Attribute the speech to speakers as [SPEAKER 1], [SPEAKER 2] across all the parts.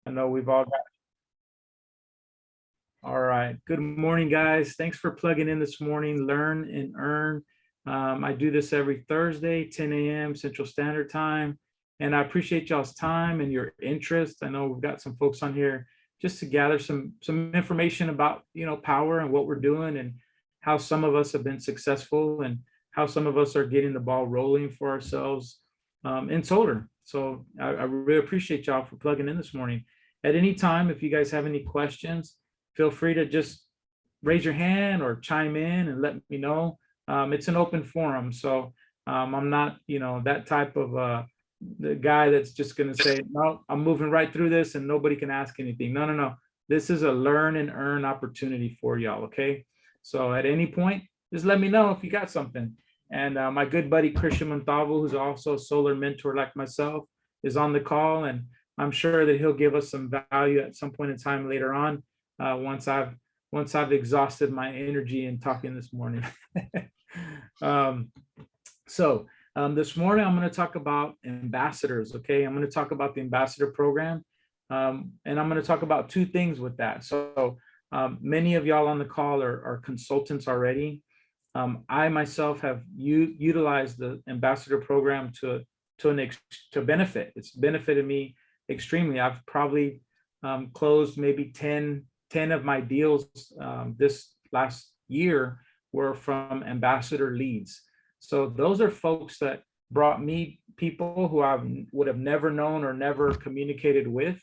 [SPEAKER 1] I know we've all got. All right. Good morning, guys. Thanks for plugging in this morning. Learn and earn. I do this every Thursday, 10 a.m. Central Standard Time. And I appreciate y'all's time and your interest. I know we've got some folks on here just to gather some information about, power and what we're doing and how some of us have been successful and how some of us are getting the ball rolling for ourselves in solar. So I really appreciate y'all for plugging in this morning. At any time, if you guys have any questions, feel free to just raise your hand or chime in and let me know. It's an open forum, so I'm not, that type of the guy that's just going to say, no, I'm moving right through this and nobody can ask anything. No, no, no. This is a learn and earn opportunity for y'all, okay? So at any point, just let me know if you got something. And my good buddy Christian Montalvo, who's also a solar mentor like myself, is on the call, and I'm sure that he'll give us some value at some point in time later on. Once I've exhausted my energy in talking this morning. This morning I'm going to talk about ambassadors. Okay, I'm going to talk about the ambassador program, and I'm going to talk about two things with that. So many of y'all on the call are consultants already. I myself have utilized the ambassador program to benefit. It's benefited me extremely. I've probably closed maybe 10 of my deals this last year were from ambassador leads. So those are folks that brought me people who I would have never known or never communicated with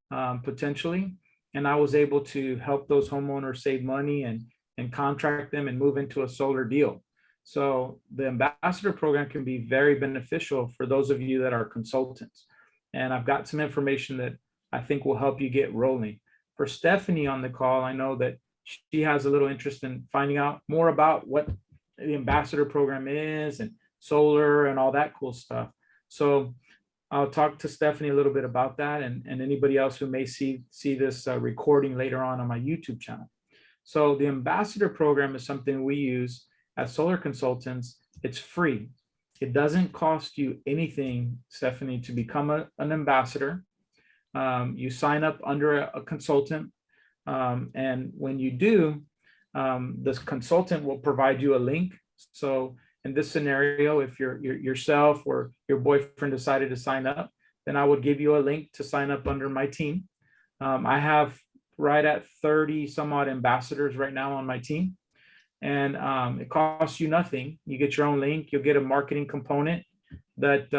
[SPEAKER 1] potentially. And I was able to help those homeowners save money and contract them and move into a solar deal. So the ambassador program can be very beneficial for those of you that are consultants. And I've got some information that I think will help you get rolling. For Stephanie on the call, I know that she has a little interest in finding out more about what the ambassador program is and solar and all that cool stuff. So I'll talk to Stephanie a little bit about that and anybody else who may see this recording later on my YouTube channel. So the ambassador program is something we use as solar consultants. It's free. It doesn't cost you anything, Stephanie, to become an ambassador. You sign up under a consultant, and when you do, this consultant will provide you a link. So in this scenario, if yourself or your boyfriend decided to sign up, then I would give you a link to sign up under my team. I have right at 30 some odd ambassadors right now on my team, and it costs you nothing. You get your own link. You'll get a marketing component that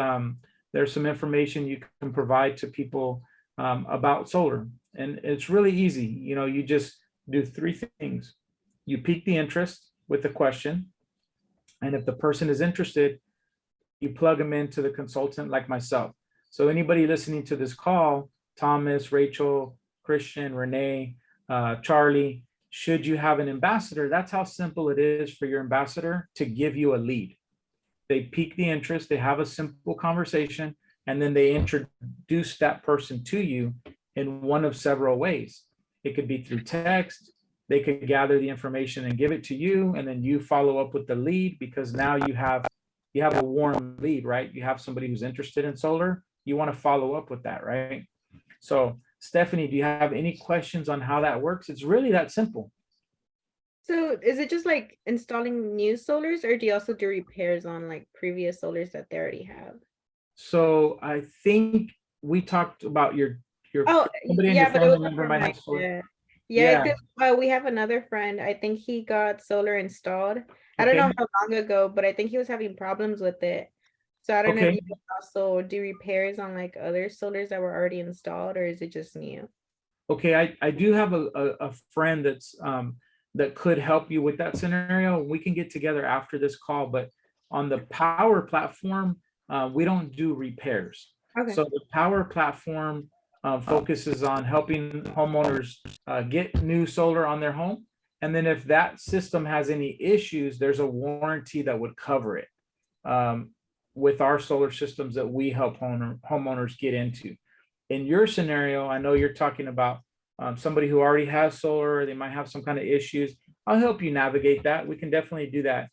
[SPEAKER 1] there's some information you can provide to people about solar. And it's really easy. You just do three things. You pique the interest with the question. And if the person is interested, you plug them into the consultant like myself. So anybody listening to this call, Thomas, Rachel, Christian, Renee, Charlie, should you have an ambassador, that's how simple it is for your ambassador to give you a lead. They pique the interest, they have a simple conversation, and then they introduce that person to you in one of several ways. It could be through text. They could gather the information and give it to you, and then you follow up with the lead, because now you have a warm lead, right? You have somebody who's interested in solar. You want to follow up with that, right? So Stephanie, do you have any questions on how that works? It's really that simple.
[SPEAKER 2] So is it just like installing new solars, or do you also do repairs on like previous solars that they already have?
[SPEAKER 1] So I think we talked about your
[SPEAKER 2] Oh,
[SPEAKER 1] somebody in your
[SPEAKER 2] yeah, but it was
[SPEAKER 1] family member
[SPEAKER 2] for
[SPEAKER 1] might
[SPEAKER 2] my
[SPEAKER 1] have solar.
[SPEAKER 2] dad. Yeah,
[SPEAKER 1] Yeah.
[SPEAKER 2] because we have another friend. I think he got solar installed. I don't
[SPEAKER 1] Okay.
[SPEAKER 2] know how long ago, but I think he was having problems with it. So I don't know if
[SPEAKER 1] Okay.
[SPEAKER 2] you can also do repairs on like other solars that were already installed, or is it just new?
[SPEAKER 1] Okay. I do have a friend that's that could help you with that scenario. We can get together after this call, but on the power platform, we don't do repairs.
[SPEAKER 2] Okay.
[SPEAKER 1] So the power platform focuses on helping homeowners get new solar on their home. And then if that system has any issues, there's a warranty that would cover it with our solar systems that we help homeowners get into. In your scenario, I know you're talking about somebody who already has solar, they might have some kind of issues. I'll help you navigate that. We can definitely do that.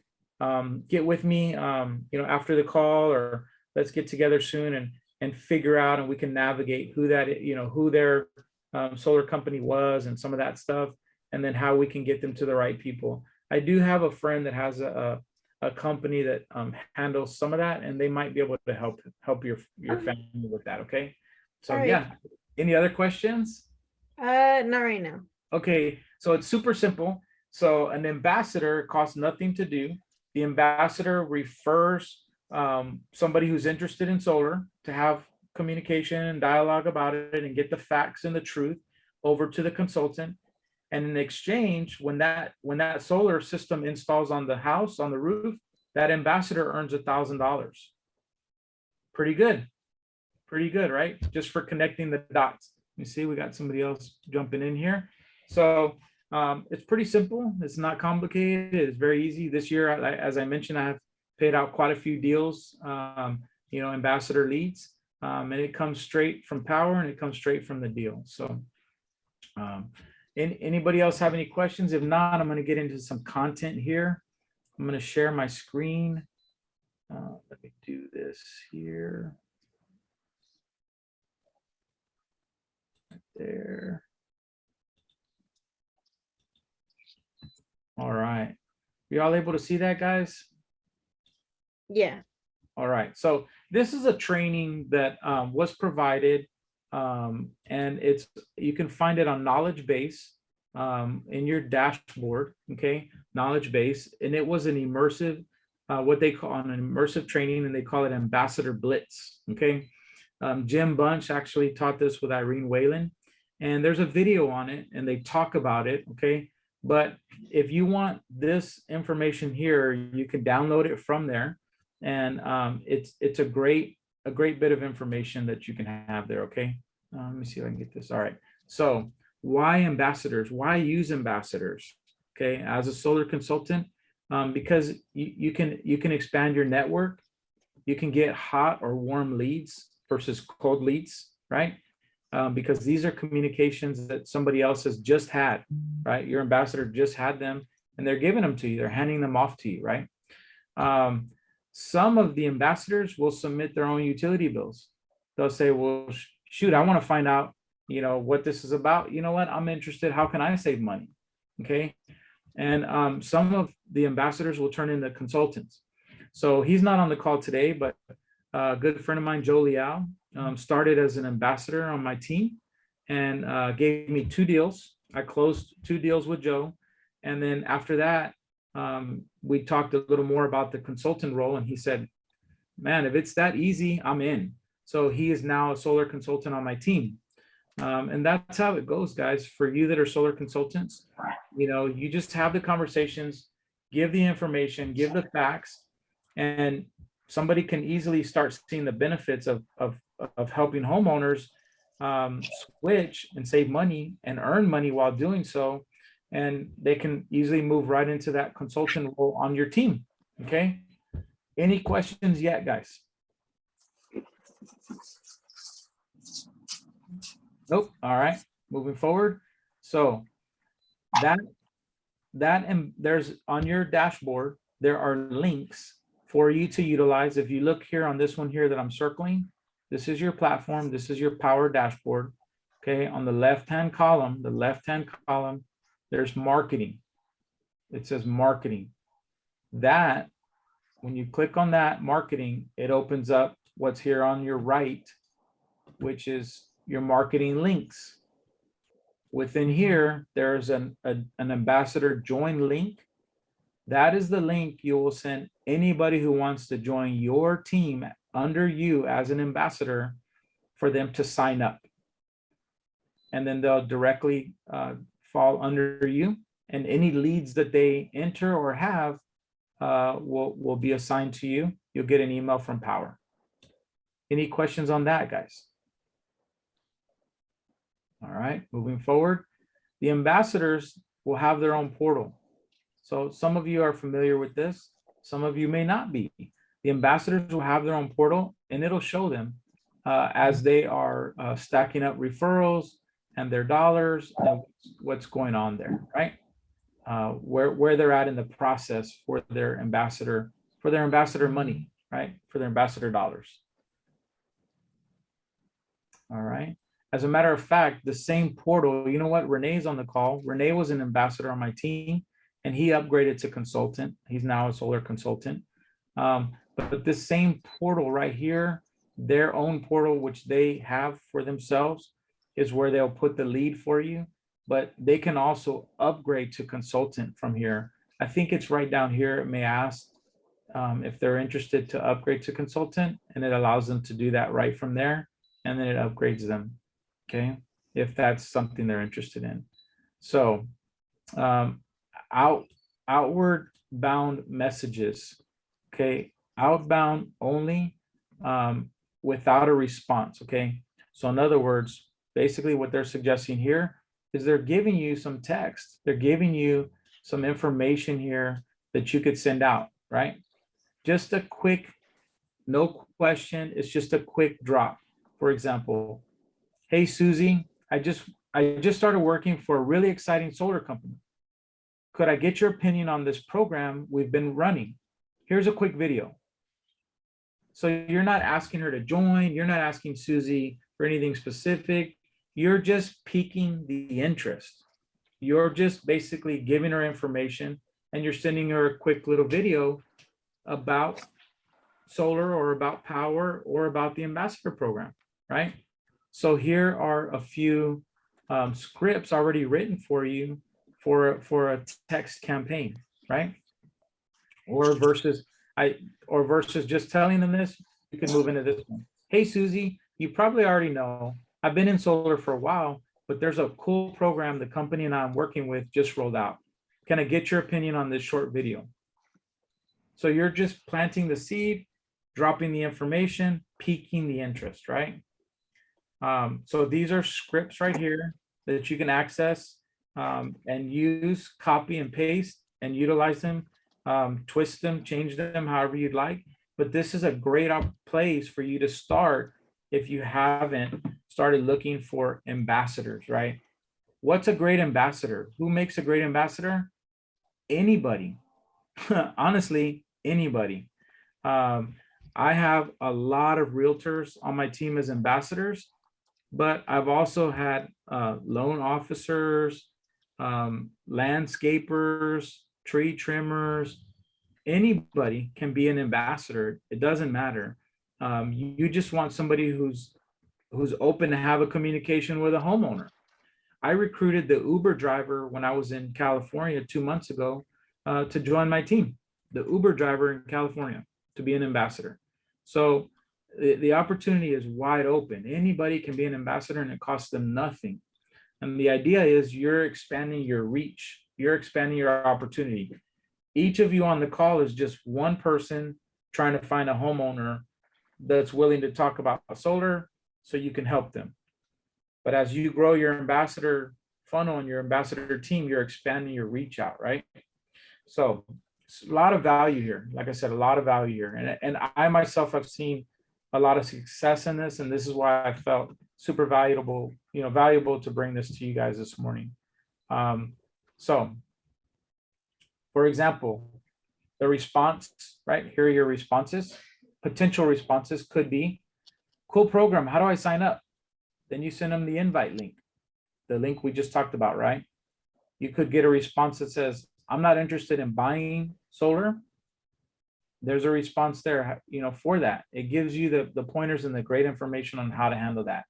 [SPEAKER 1] Get with me, after the call, or let's get together soon and figure out, and we can navigate who that, who their solar company was and some of that stuff, and then how we can get them to the right people. I do have a friend that has a company that handles some of that, and they might be able to help your
[SPEAKER 2] Okay.
[SPEAKER 1] family with that. Okay. So
[SPEAKER 2] All right.
[SPEAKER 1] yeah. Any other questions?
[SPEAKER 2] Not right now.
[SPEAKER 1] Okay, so it's super simple. So an ambassador costs nothing to do. The ambassador refers somebody who's interested in solar to have communication and dialogue about it and get the facts and the truth over to the consultant. And in exchange, when that solar system installs on the house, on the roof, that ambassador earns $1,000. Pretty good. Pretty good, right? Just for connecting the dots. You see, we got somebody else jumping in here. So it's pretty simple. It's not complicated. It's very easy. This year, as I mentioned, I have paid out quite a few deals, ambassador leads, and it comes straight from Power, and it comes straight from the deal. So anybody else have any questions? If not, I'm going to get into some content here. I'm going to share my screen. Let me do this here. Right there. All right. You all able to see that, guys?
[SPEAKER 2] Yeah.
[SPEAKER 1] All right. So this is a training that was provided, and you can find it on Knowledge Base in your dashboard. Okay, Knowledge Base, and it was an immersive, what they call an immersive training, and they call it Ambassador Blitz. Okay, Jim Bunch actually taught this with Irene Whalen, and there's a video on it, and they talk about it. Okay, but if you want this information here, you can download it from there, and it's a great bit of information that you can have there. Okay, let me see if I can get this. All right, so why ambassadors? Why use ambassadors? Okay, as a solar consultant, because you can expand your network. You can get hot or warm leads versus cold leads, right? Because these are communications that somebody else has just had, right? Your ambassador just had them, and they're giving them to you. They're handing them off to you, right? Some of the ambassadors will submit their own utility bills. They'll say, well, shoot, I want to find out, what this is about. You know what? I'm interested. How can I save money? Okay. And some of the ambassadors will turn into consultants. So he's not on the call today, but a good friend of mine, Joe Liao, started as an ambassador on my team and gave me 2 deals. I closed 2 deals with Joe. And then after that, we talked a little more about the consultant role, and he said, man, if it's that easy, I'm in. So he is now a solar consultant on my team. And that's how it goes, guys. For you that are solar consultants, you just have the conversations, give the information, give the facts, and somebody can easily start seeing the benefits of helping homeowners switch and save money and earn money while doing so. And they can easily move right into that consultant role on your team. Okay. Any questions yet, guys? Nope. All right. Moving forward. So and there's on your dashboard, there are links for you to utilize. If you look here on this one here that I'm circling, this is your platform. This is your Power dashboard. Okay. On the left-hand column, there's marketing. It says marketing. That, when you click on that marketing, it opens up what's here on your right, which is your marketing links. Within here, there's an ambassador join link. That is the link you will send anybody who wants to join your team under you as an ambassador for them to sign up. And then they'll directly fall under you, and any leads that they enter or have will be assigned to you. You'll get an email from Power. Any questions on that, guys? All right, moving forward. The ambassadors will have their own portal. So some of you are familiar with this. Some of you may not be. The ambassadors will have their own portal, and it'll show them as they are stacking up referrals and their dollars and what's going on there, right? Where they're at in the process for their ambassador money, right? For their ambassador dollars. All right. As a matter of fact, the same portal, you know what? Renee's on the call. Renee was an ambassador on my team and he upgraded to consultant. He's now a solar consultant. But this same portal right here, their own portal, which they have for themselves, is where they'll put the lead for you, but they can also upgrade to consultant from here. I think it's right down here. It may ask if they're interested to upgrade to consultant, and it allows them to do that right from there, and then it upgrades them, okay, if that's something they're interested in. So outward bound messages, okay, outbound only, without a response, okay. So in other words, basically what they're suggesting here is they're giving you some text, they're giving you some information here that you could send out, right? Just a quick, no question, it's just a quick drop. For example, hey Susie, I just started working for a really exciting solar company. Could I get your opinion on this program we've been running? Here's a quick video. So you're not asking her to join, you're not asking Susie for anything specific, you're just piquing the interest. You're just basically giving her information and you're sending her a quick little video about solar or about power or about the ambassador program, right? So here are a few scripts already written for you for a text campaign, right? Or versus just telling them this, you can move into this one. Hey Susie, you probably already know, I've been in solar for a while, but there's a cool program the company and I'm working with just rolled out. Can I get your opinion on this short video? So you're just planting the seed, dropping the information, piquing the interest, right? So these are scripts right here that you can access and use, copy and paste and utilize them, twist them, change them however you'd like. But this is a great place for you to start if you haven't started looking for ambassadors, right? What's a great ambassador? Who makes a great ambassador? Anybody. Honestly, anybody. I have a lot of realtors on my team as ambassadors, but I've also had loan officers, landscapers, tree trimmers. Anybody can be an ambassador. It doesn't matter. You just want somebody who's open to have a communication with a homeowner. I recruited the Uber driver when I was in California 2 months ago to join my team, the Uber driver in California, to be an ambassador. So the opportunity is wide open. Anybody can be an ambassador and it costs them nothing. And the idea is you're expanding your reach, you're expanding your opportunity. Each of you on the call is just one person trying to find a homeowner that's willing to talk about solar so you can help them. But as you grow your ambassador funnel and your ambassador team, you're expanding your reach out, right? So a lot of value here. Like I said, a lot of value here. And I myself have seen a lot of success in this. And this is why I felt super valuable to bring this to you guys this morning. So for example, the response, right? Here are your responses. Potential responses could be, cool program, how do I sign up? Then you send them the invite link, the link we just talked about, right? You could get a response that says, I'm not interested in buying solar. There's a response there, for that. It gives you the pointers and the great information on how to handle that.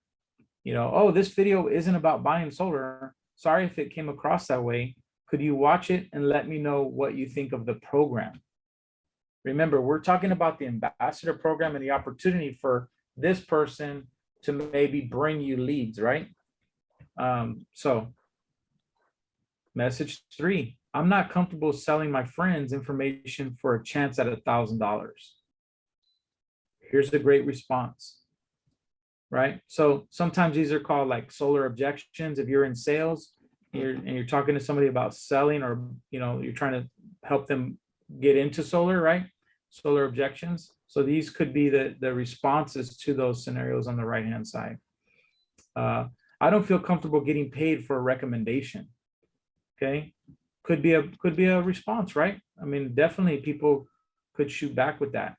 [SPEAKER 1] Oh, this video isn't about buying solar. Sorry if it came across that way. Could you watch it and let me know what you think of the program? Remember, we're talking about the ambassador program and the opportunity for this person to maybe bring you leads, right? So message 3, I'm not comfortable selling my friends information for a chance at $1,000. Here's a great response, right? So sometimes these are called like solar objections. If you're in sales and you're talking to somebody about selling, or you're trying to help them get into solar, right? Solar objections. So these could be the responses to those scenarios on the right hand side. I don't feel comfortable getting paid for a recommendation. Okay, could be a response, right? I mean, definitely people could shoot back with that,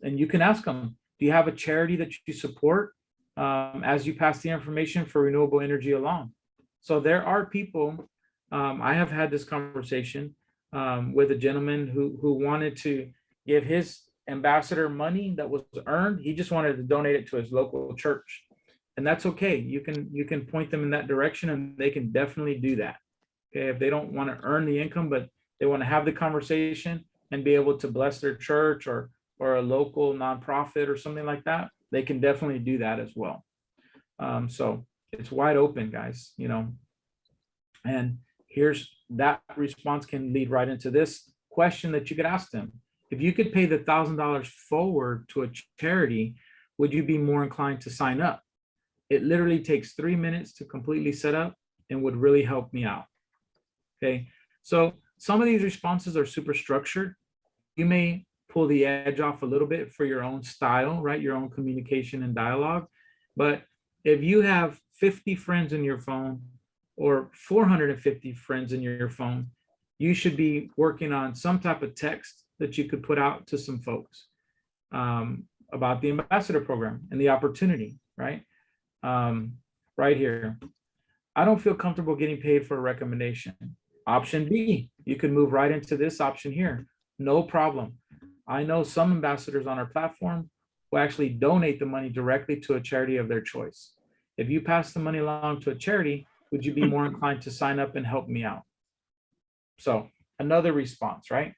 [SPEAKER 1] and you can ask them, do you have a charity that you support? as you pass the information for renewable energy along. So there are people, I have had this conversation with a gentleman who wanted to give his ambassador money that was earned. He just wanted to donate it to his local church. And that's okay. You can point them in that direction and they can definitely do that. Okay, if they don't want to earn the income, but they want to have the conversation and be able to bless their church or a local nonprofit or something like that, they can definitely do that as well. So it's wide open, guys, you know. And here's that response can lead right into this question that you could ask them. If you could pay the $1,000 forward to a charity, would you be more inclined to sign up? It literally takes 3 minutes to completely set up and would really help me out. Okay, so some of these responses are super structured. You may pull the edge off a little bit for your own style, right? Your own communication and dialogue. But if you have 50 friends in your phone or 450 friends in your phone, you should be working on some type of text that you could put out to some folks about the ambassador program and the opportunity, right? Right here. I don't feel comfortable getting paid for a recommendation. Option B, you can move right into this option here. No problem. I know some ambassadors on our platform who actually donate the money directly to a charity of their choice. If you pass the money along to a charity, would you be more inclined to sign up and help me out? So another response, right?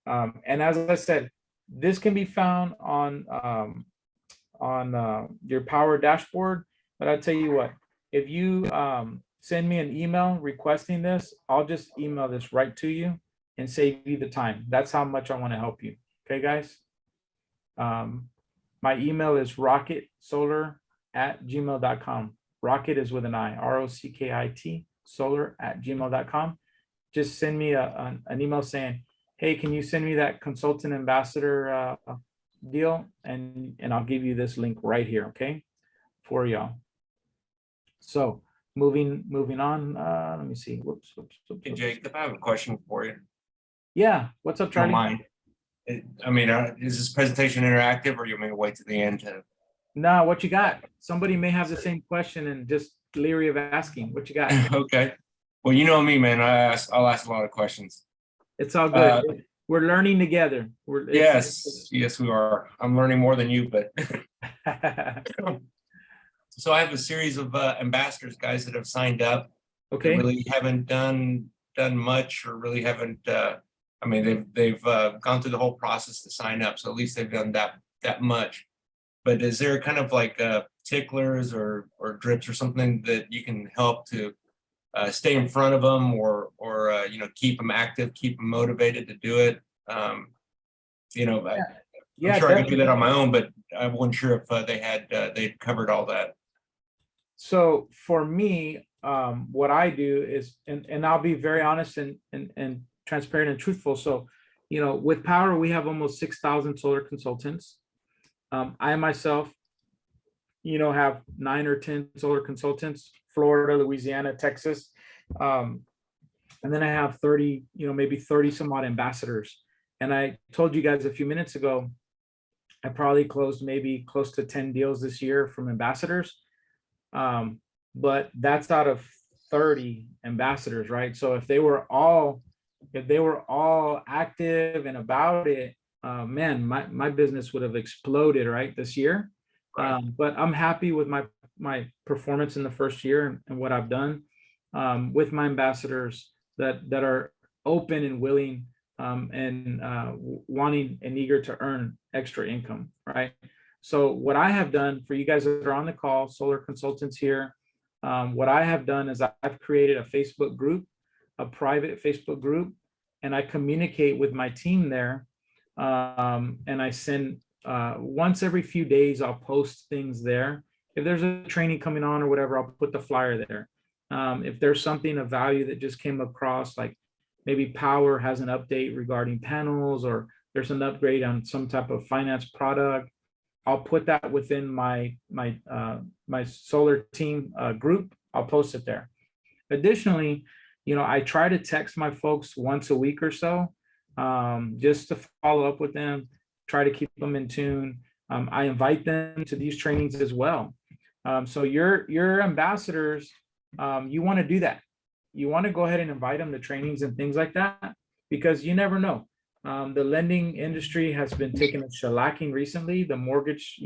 [SPEAKER 1] And as I said, this can be found on your Power dashboard. But I'll tell you what, if you send me an email requesting this, I'll just email this right to you and save you the time. That's how much I want to help you. Okay, guys? My email is rockitsolar@gmail.com. Rocket is with an I, ROCKIT, solar@gmail.com. Just send me an email saying, hey, can you send me that consultant ambassador deal? And I'll give you this link right here, okay, for y'all. So moving on, let me see. Whoops.
[SPEAKER 3] Hey, Jacob, I have a question for you.
[SPEAKER 1] Yeah, what's up,
[SPEAKER 3] Don't
[SPEAKER 1] Charlie?
[SPEAKER 3] mind. I mean, is this presentation interactive or you may wait to the end to?
[SPEAKER 1] No, what you got? Somebody may have the same question and just leery of asking. What you got?
[SPEAKER 3] Okay. Well, you know me, man. I'll ask a lot of questions.
[SPEAKER 1] It's all good. We're learning together.
[SPEAKER 3] Yes, we are. I'm learning more than you, but so I have a series of ambassadors, guys, that have signed up.
[SPEAKER 1] Okay.
[SPEAKER 3] Really haven't done much, or really haven't. I mean, they've gone through the whole process to sign up, so at least they've done that much. But is there kind of like ticklers or drips or something that you can help to stay in front of them, or you know, keep them active, keep them motivated to do it? You know,
[SPEAKER 1] Yeah,
[SPEAKER 3] I'm sure I could do that on my own, but I wasn't sure if they'd covered all that.
[SPEAKER 1] So for me, what I do is, and I'll be very honest and transparent and truthful. So, you know, with Power, we have almost 6,000 solar consultants. I myself, you know, have 9 or 10 solar consultants, Florida, Louisiana, Texas. And then I have 30, you know, maybe 30 some odd ambassadors. And I told you guys a few minutes ago, I probably closed maybe close to 10 deals this year from ambassadors. But that's out of 30 ambassadors, right? So if they were all active and about it, man, my business would have exploded, right, this year.
[SPEAKER 3] Right.
[SPEAKER 1] But I'm happy with my performance in the first year and what I've done with my ambassadors that are open and willing and wanting and eager to earn extra income, right? So what I have done for you guys that are on the call, solar consultants here, what I have done is I've created a Facebook group, a private Facebook group, and I communicate with my team there. And I send once every few days, I'll post things there. If there's a training coming on or whatever, I'll put the flyer there. If there's something of value that just came across, like maybe Power has an update regarding panels, or there's an upgrade on some type of finance product, I'll put that within my solar team group. I'll post it there. Additionally, you know, I try to text my folks once a week or so, just to follow up with them, try to keep them in tune. I invite them to these trainings as well. So your ambassadors, you want to do that. You want to go ahead and invite them to trainings and things like that, because you never know. The lending industry has been taking a shellacking recently. The mortgage,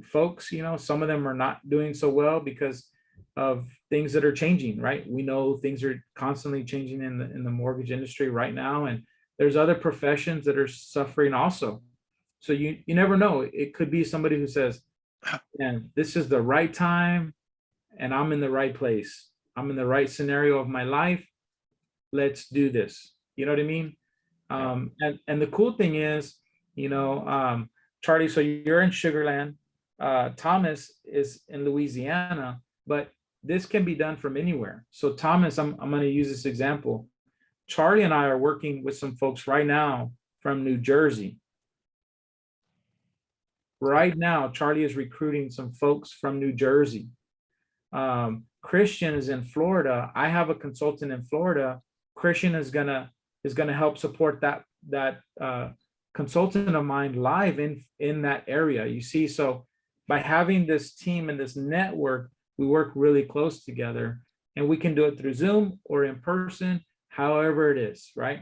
[SPEAKER 1] folks, some of them are not doing so well because of things that are changing, right? We know things are constantly changing in the mortgage industry right now, and there's other professions that are suffering also. So you never know. It could be somebody who says, "Man, this is the right time, and I'm in the right place. I'm in the right scenario of my life. Let's do this." You know what I mean? And the cool thing is, Charlie, so you're in Sugarland. Thomas is in Louisiana, but this can be done from anywhere. So Thomas, I'm going to use this example. Charlie and I are working with some folks right now from New Jersey. Right now, Charlie is recruiting some folks from New Jersey. Christian is in Florida. I have a consultant in Florida. Christian is gonna help support that consultant of mine live in that area. You see, so by having this team and this network, we work really close together, and we can do it through Zoom or in person, however it is, right?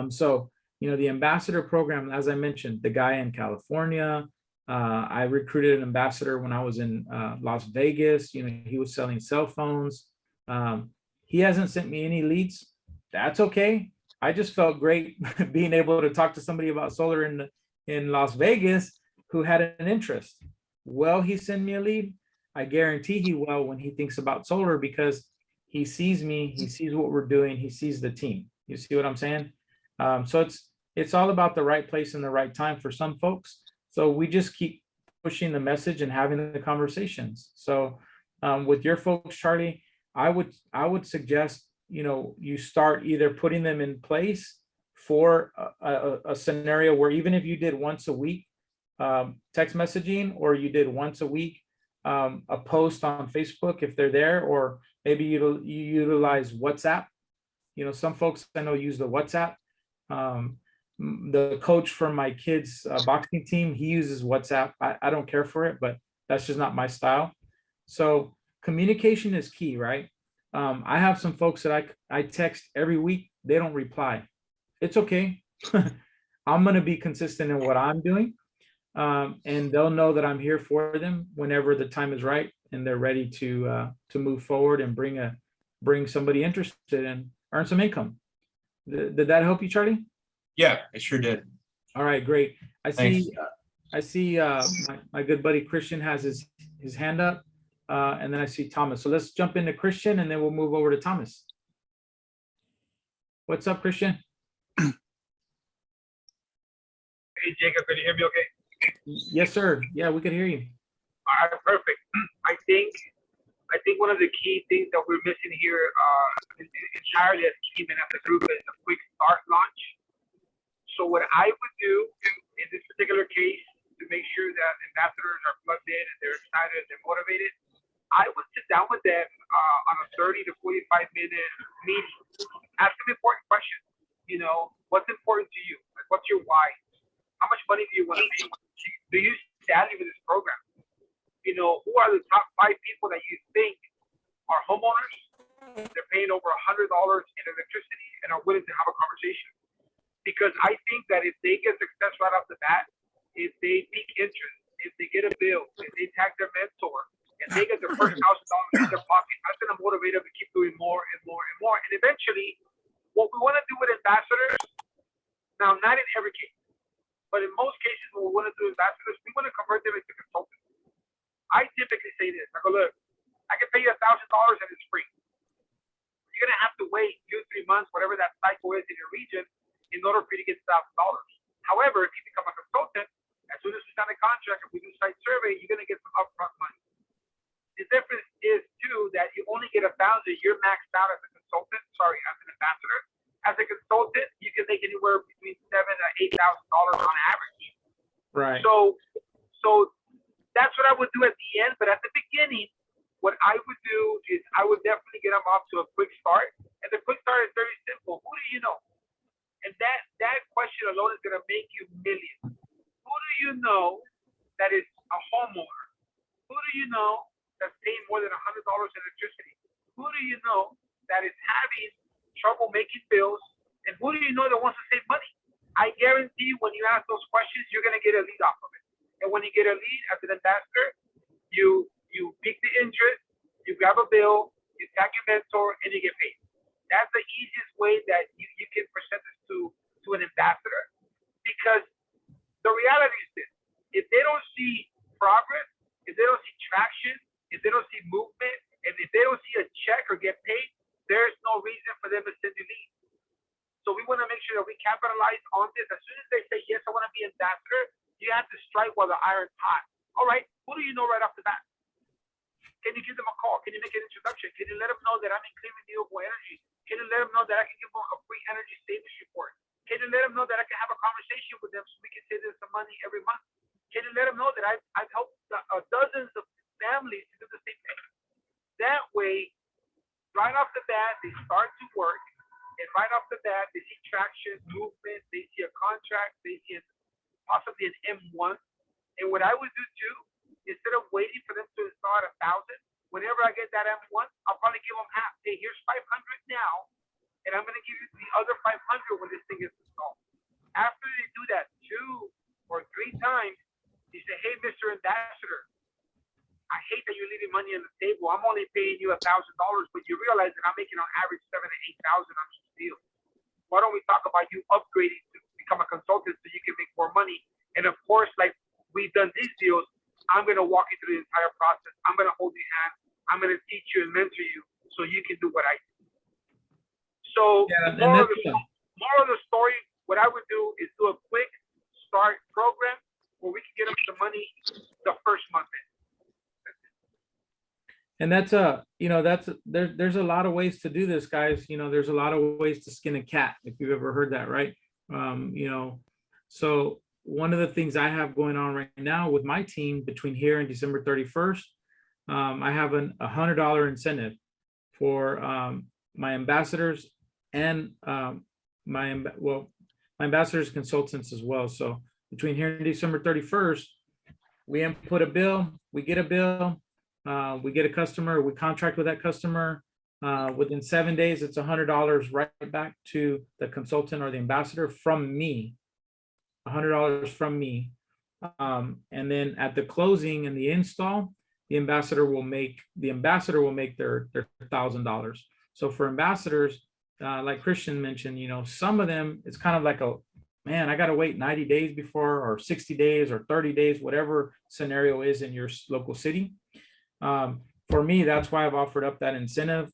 [SPEAKER 1] So the ambassador program, as I mentioned, the guy in California, I recruited an ambassador when I was in Las Vegas. He was selling cell phones. He hasn't sent me any leads. That's okay. I just felt great being able to talk to somebody about solar in Las Vegas who had an interest. Will he send me a lead? I guarantee he will when he thinks about solar, because he sees me, he sees what we're doing, he sees the team. You see what I'm saying? So it's all about the right place and the right time for some folks. So we just keep pushing the message and having the conversations. So with your folks, Charlie, I would suggest you start either putting them in place for a scenario where even if you did once a week text messaging, or you did once a week a post on Facebook if they're there, or maybe you utilize WhatsApp. Some folks I know use the WhatsApp. The coach from my kids' boxing team, he uses WhatsApp. I don't care for it, but that's just not my style. So communication is key, right? I have some folks that I text every week. They don't reply. It's okay. I'm going to be consistent in what I'm doing. And they'll know that I'm here for them whenever the time is right and they're ready to move forward and bring somebody interested and earn some income. Did that help you, Charlie?
[SPEAKER 3] Yeah, it sure did.
[SPEAKER 1] All right, great.
[SPEAKER 3] Thanks.
[SPEAKER 1] I see my good buddy Christian has his hand up, and then I see Thomas. So let's jump into Christian, and then we'll move over to Thomas. What's up, Christian?
[SPEAKER 4] Hey, Jacob, can you hear me okay?
[SPEAKER 1] Yes, sir. Yeah, we could hear you.
[SPEAKER 4] All right, perfect. I think one of the key things that we're missing here entirely as a team and as a group is a quick start launch. So what I would do in this particular case to make sure that ambassadors are plugged in and they're excited and motivated, I would sit down with them on a 30 to 45-minute meeting. Ask them important questions. What's important to you? Like, what's your why? How much money do you want to pay? Do you value with this program? Who are the top 5 people that you think are homeowners? They're paying over $100 in electricity and are willing to have a conversation. Because I think that if they get success right off the bat, if they pique interest, if they get a bill, if they tag their mentor, and they get their first $1,000 in their pocket, that's going to motivate them to keep doing more and more and more. And eventually, what we want to do with ambassadors, now not in every case, but in most cases, what we want to do with ambassadors, we want to convert them into consultants. I typically say this. I go, look, I can pay you $1,000 and it's free. You're going to have to wait 2-3 months, whatever that cycle is in your region, in order for you to get $1,000. However, if you become a consultant, as soon as we sign a contract, if we do site survey, you're going to get some upfront money. The difference is too that you only get $1,000. You're maxed out as a consultant. Sorry, as an ambassador. As a consultant, you can make anywhere between $7,000 to $8,000 on average.
[SPEAKER 1] Right.
[SPEAKER 4] So that's what I would do at the end. But at the beginning, what I would do is I would definitely get them off to a quick start. And the quick start is very simple. Who do you know? And that question alone is going to make you millions. Who do you know that is a homeowner Who do you know that's paying more than $100 in electricity? Who do you know that is having trouble making bills? And who do you know that wants to save money? I guarantee you when you ask those questions, you're going to get a lead off of it. And when you get a lead as an ambassador, you pick the interest, you grab a bill, you tag your mentor, and you get paid. That's the easiest way that you can present this to an ambassador. Because the reality is this: if they don't see progress, if they don't see traction, if they don't see movement, and if they don't see a check or get paid, there's no reason for them to send you leads. So we want to make sure that we capitalize on this. As soon as they say, yes, I want to be ambassador, you have to strike while the iron's hot. All right, who do you know right off the bat? Can you give them a call? Can you make an introduction? Can you let them know that I'm in clean renewable energy? Can you let them know that I can give them a free energy savings report? Can you let them know that I can have a conversation with them so we can save them some money every month? Can you let them know that I've helped dozens of families to do the same thing? That way, right off the bat, they start to work. And right off the bat, they see traction, movement, they see a contract, they see possibly an M1. And what I would do too, instead of waiting for them to install at 1,000, whenever I get that M1, I'll probably give them half. Hey, here's 500 now, and I'm going to give you the other 500 when this thing is installed. After they do that 2 or 3 times, you say, hey, Mr. Ambassador, I hate that you're leaving money on the table. I'm only paying you $1,000, but you realize that I'm making on average 7,000 to 8,000 on each deal. Why don't we talk about you upgrading to become a consultant so you can make more money? And of course, like we've done these deals, I'm going to walk you through the entire process. I'm going to hold your hand. I'm going to teach you and mentor you so you can do what I do. So more of the story, what I would do is do a quick start program where we can get them some money the first month in.
[SPEAKER 1] And that's there's a lot of ways to do this, guys. There's a lot of ways to skin a cat, if you've ever heard that, right? So one of the things I have going on right now with my team between here and December 31st, I have a $100 incentive for my ambassadors and my ambassadors consultants as well. So between here and December 31st, we input a bill, we get a bill, we get a customer, we contract with that customer. Within 7 days, it's $100 right back to the consultant or the ambassador from me, $100 from me. And then at the closing and the install, the ambassador will make their $1,000. So for ambassadors, like Christian mentioned, some of them, it's kind of like man, I got to wait 90 days before, or 60 days or 30 days, whatever scenario is in your local city. For me, that's why I've offered up that incentive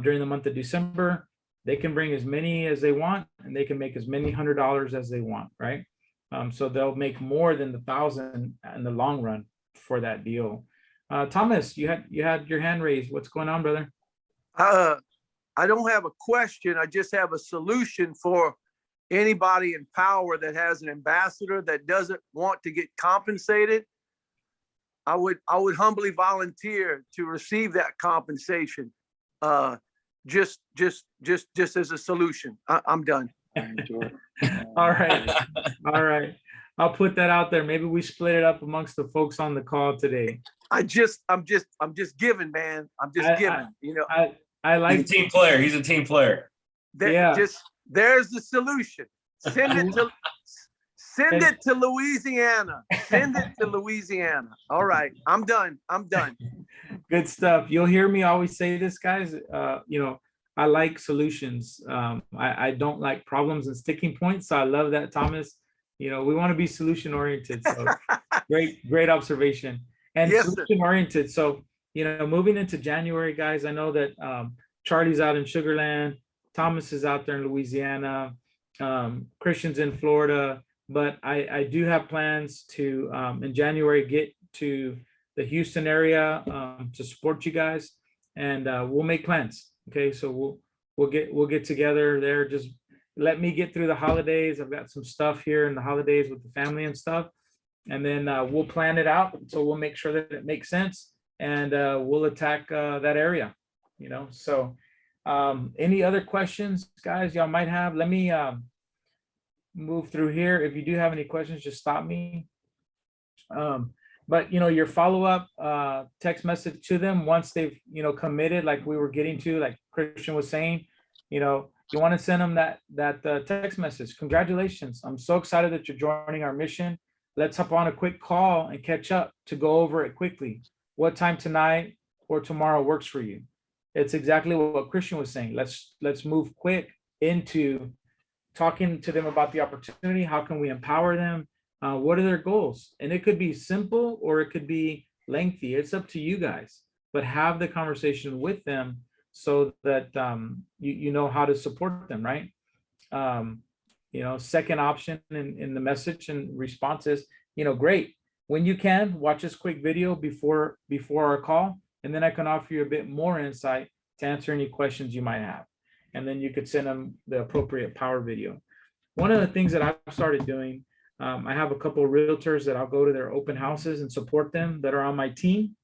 [SPEAKER 1] during the month of December. They can bring as many as they want, and they can make as many $100 as they want, right? So they'll make more than the 1,000 in the long run for that deal. Thomas, you had your hand raised. What's going on, brother?
[SPEAKER 5] I don't have a question. I just have a solution for anybody in power that has an ambassador that doesn't want to get compensated. I would humbly volunteer to receive that compensation, just as a solution. I'm done.
[SPEAKER 1] All right. I'll put that out there. Maybe we split it up amongst the folks on the call today.
[SPEAKER 5] I'm just giving, man. I'm just giving.
[SPEAKER 1] I like
[SPEAKER 3] He's a team player. He's a team player.
[SPEAKER 5] There's the solution. Send it to Louisiana. Send it to Louisiana. All right. I'm done.
[SPEAKER 1] Good stuff. You'll hear me always say this, guys. I like solutions. I don't like problems and sticking points. So I love that, Thomas. We want to be solution oriented. So great observation. And
[SPEAKER 5] yes,
[SPEAKER 1] solution oriented. So, moving into January, guys, I know that Charlie's out in Sugar Land, Thomas is out there in Louisiana, Christian's in Florida, but I do have plans to in January get to the Houston area to support you guys, and we'll make plans. Okay, so we'll get together there. Just let me get through the holidays. I've got some stuff here in the holidays with the family and stuff, and then we'll plan it out. So we'll make sure that it makes sense, and we'll attack that area. So any other questions, guys, y'all might have? Let me move through here. If you do have any questions, just stop me. But your follow-up text message to them once they've committed, like we were getting to, like Christian was saying, you want to send them that text message. Congratulations, I'm so excited that you're joining our mission. Let's hop on a quick call and catch up to go over it quickly. What time tonight or tomorrow works for you? It's exactly what Christian was saying. Let's move quick into talking to them about the opportunity. How can we empower them? What are their goals? And it could be simple or it could be lengthy. It's up to you guys, but have the conversation with them so that you know how to support them, right? Second option in the message and response is, great. When you can, watch this quick video before our call, and then I can offer you a bit more insight to answer any questions you might have. And then you could send them the appropriate power video. One of the things that I've started doing, I have a couple of realtors that I'll go to their open houses and support them that are on my team.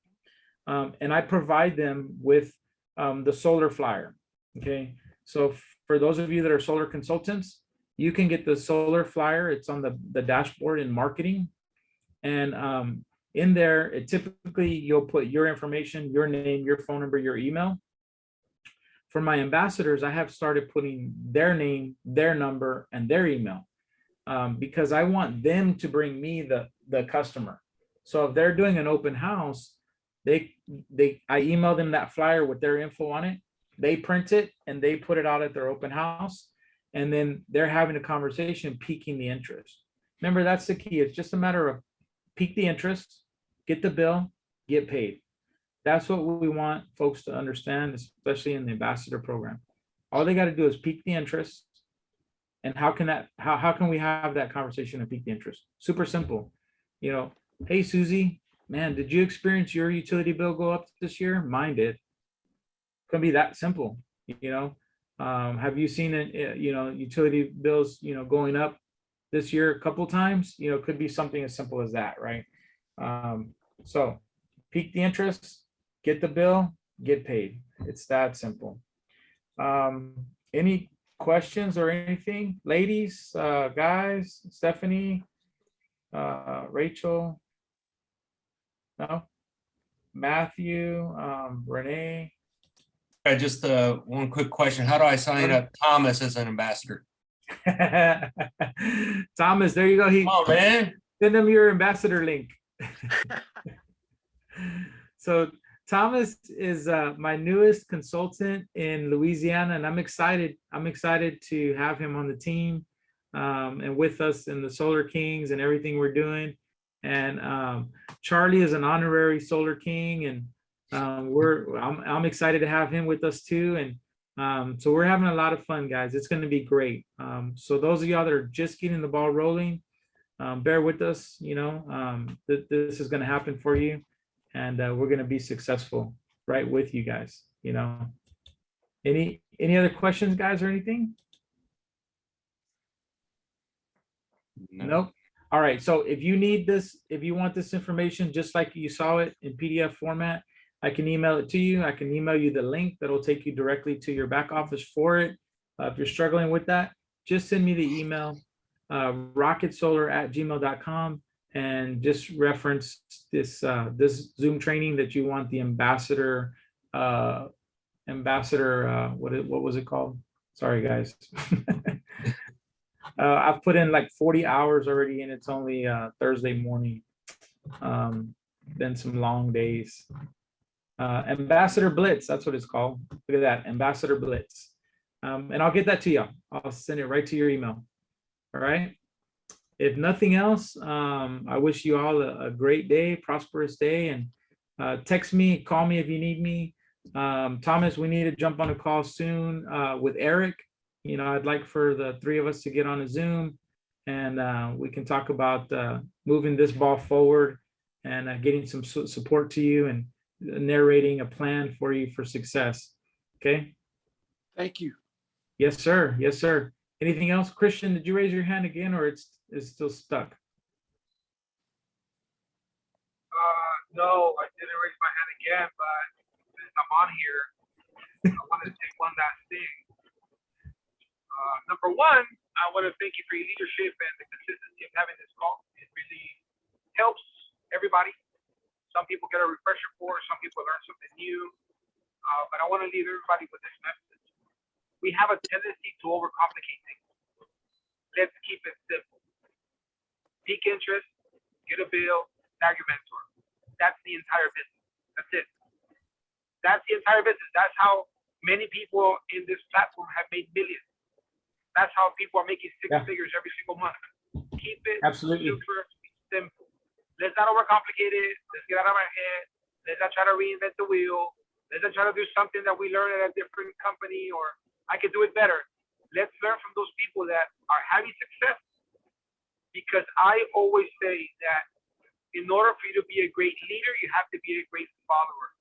[SPEAKER 1] And I provide them with the solar flyer. Okay. So for those of you that are solar consultants, you can get the solar flyer. It's on the dashboard in marketing. And in there, it typically you'll put your information, your name, your phone number, your email. For my ambassadors, I have started putting their name, their number, and their email because I want them to bring me the customer. So if they're doing an open house, I email them that flyer with their info on it. They print it and they put it out at their open house. And then they're having a conversation, piquing the interest. Remember, that's the key. It's just a matter of pique the interest, get the bill, get paid. That's what we want folks to understand, especially in the ambassador program. All they got to do is pique the interest. And how can we have that conversation and pique the interest? Super simple. Hey, Susie, man, did you experience your utility bill go up this year? Mine did. It can be that simple. Have you seen it, utility bills, going up this year a couple times? It could be something as simple as that, right? So pique the interest, get the bill, get paid. It's that simple. Any questions or anything? Ladies, guys, Stephanie, Rachel, no? Matthew, Renee.
[SPEAKER 3] Just one quick question. How do I sign up Thomas as an ambassador?
[SPEAKER 1] Thomas, there you go.
[SPEAKER 3] Oh, man.
[SPEAKER 1] Send them your ambassador link. So Thomas is my newest consultant in Louisiana, and I'm excited to have him on the team and with us in the Solar Kings and everything we're doing. And Charlie is an honorary Solar King, and I'm excited to have him with us too. And so we're having a lot of fun, guys. It's going to be great. So those of y'all that are just getting the ball rolling, bear with us. This is going to happen for you, and we're going to be successful right with you guys. Any other questions, guys, or anything? Nope. All right. So if you need this, if you want this information, just like you saw it in PDF format, I can email it to you. I can email you the link that'll take you directly to your back office for it. If you're struggling with that, just send me the email, rocketsolar@gmail.com, and just reference this Zoom training that you want the ambassador. What was it called? Sorry, guys. I've put in like 40 hours already, and it's only Thursday morning. Been some long days. Ambassador Blitz, that's what it's called. Look at that, Ambassador Blitz. And I'll get that to you. I'll send it right to your email. All right. If nothing else, I wish you all a great day, prosperous day, and text me, call me if you need me. Thomas, we need to jump on a call soon with Eric. I'd like for the three of us to get on a Zoom, and we can talk about moving this ball forward and getting some support to you and narrating a plan for you for success. Okay.
[SPEAKER 5] Thank you.
[SPEAKER 1] Yes, sir. Yes, sir. Anything else? Christian, did you raise your hand again, or it's still stuck?
[SPEAKER 4] No, I didn't raise my hand again, but since I'm on here, I want to say one last thing. Number one, I want to thank you for your leadership and the consistency of having this call. It really helps everybody. Some people get a refresher course, some people learn something new. But I want to leave everybody with this message. We have a tendency to overcomplicate things. Let's keep it simple. Peak interest, get a bill, tag your mentor. That's the entire business. That's it. That's the entire business. That's how many people in this platform have made millions. That's how people are making six
[SPEAKER 1] Yeah.
[SPEAKER 4] figures every single month. Keep it
[SPEAKER 1] Absolutely.
[SPEAKER 4] super simple. Let's not overcomplicate it. Let's get out of our head. Let's not try to reinvent the wheel. Let's not try to do something that we learned at a different company or I could do it better. Let's learn from those people that are having success. Because I always say that in order for you to be a great leader, you have to be a great follower.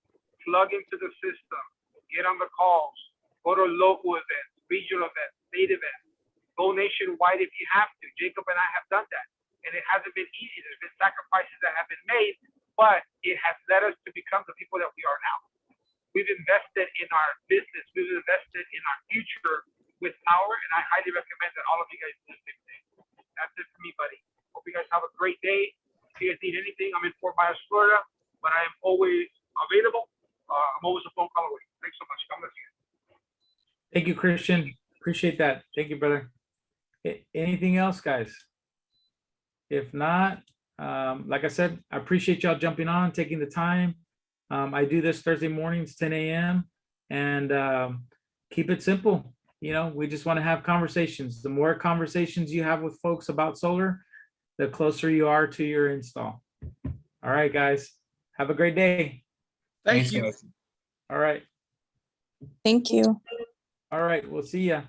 [SPEAKER 4] Plug into the system, get on the calls, go to local events, regional events, state events, go nationwide if you have to. Jacob and I have done that. And it hasn't been easy. There's been sacrifices that have been made, but it has led us to become the people that we are now. We've invested in our business. We've invested in our future with power, and I highly recommend that all of you guys do the same thing. That's it for me, buddy. Hope you guys have a great day. If you guys need anything, I'm in Fort Myers, Florida, but I am always available. I'm always a phone call away. Thanks so much. God bless you.
[SPEAKER 1] Thank you, Christian. Appreciate that. Thank you, brother. Anything else, guys? If not, like I said, I appreciate y'all jumping on, taking the time. I do this Thursday mornings, 10 a.m. and keep it simple. You know, we just want to have conversations. The more conversations you have with folks about solar, the closer you are to your install. All right, guys. Have a great day.
[SPEAKER 5] Thank
[SPEAKER 3] Thanks,
[SPEAKER 5] you.
[SPEAKER 3] guys.
[SPEAKER 1] All right.
[SPEAKER 6] Thank you.
[SPEAKER 1] All right. We'll see ya.